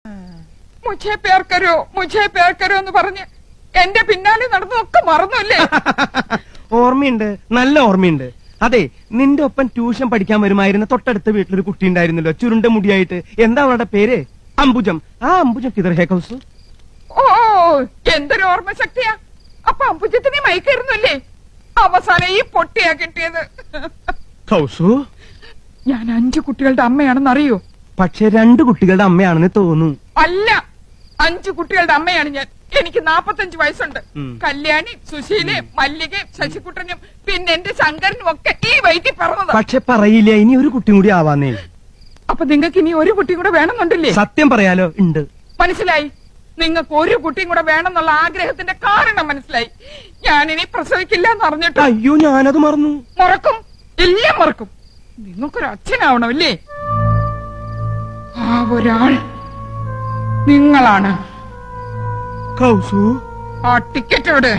മുझേ പ്യാർ കരോ എന്ന് പറഞ്ഞ് എന്റെ പിന്നാലെ നടന്നൊക്കെ മറന്നല്ലേ? ഓർമ്മയുണ്ട്, നല്ല ഓർമ്മയുണ്ട്. അതെ, നിന്റെ ഒപ്പം ട്യൂഷൻ പഠിക്കാൻ വരുമായിരുന്ന തൊട്ടടുത്ത വീട്ടിലൊരു കുട്ടി ഉണ്ടായിരുന്നല്ലോ, ചുരുണ്ട മുടിയായിട്ട്. എന്താ അവളുടെ പേര്? അംബുജം. ആ അംബുജം കിതർ ഹേ കൗസു? ഓ, എന്തൊരു ഓർമ്മ ശക്തിയാ. അപ്പൊ അംബുജത്തിനെ മയക്കായിരുന്നല്ലേ? അവസാനം ഈ പൊട്ടിയാ കിട്ടിയത്. കൗസു, ഞാൻ 5 കുട്ടികളുടെ അമ്മയാണെന്ന് അറിയോ? പക്ഷെ 2 കുട്ടികളുടെ അമ്മയാണെന്ന് തോന്നുന്നു. അല്ല, 5 കുട്ടികളുടെ അമ്മയാണ് ഞാൻ. എനിക്ക് 45 വയസ്സുണ്ട്. കല്യാണി, സുശീലെ, മല്ലികയും ശശികുട്ടനും പിന്നെ എന്റെ ശങ്കരനും ഒക്കെ ഈ വയറ്റിൽ പറഞ്ഞത്. പക്ഷെ പറയില്ല, ഇനി ഒരു കുട്ടി കൂടി ആവാന്നേ. അപ്പൊ നിങ്ങൾക്ക് ഇനി ഒരു കുട്ടി കൂടെ വേണമെന്നുണ്ടല്ലേ? സത്യം പറയാലോ, ഉണ്ട്. മനസ്സിലായി. നിങ്ങൾക്ക് ഒരു കുട്ടിയും കൂടെ വേണമെന്നുള്ള ആഗ്രഹത്തിന്റെ കാരണം മനസ്സിലായി. ഞാനിനി പ്രസവിക്കില്ല എന്ന് അറിഞ്ഞിട്ട്. അയ്യോ, ഞാനത് മറന്നു. മറക്കും, എല്ലാം മറക്കും. നിങ്ങൾക്കൊരു അച്ഛനാവണമല്ലേ? ആ ഒരാൾ നിങ്ങളാണ്. കൗസു, ആ ടിക്കറ്റ് എവിടെ?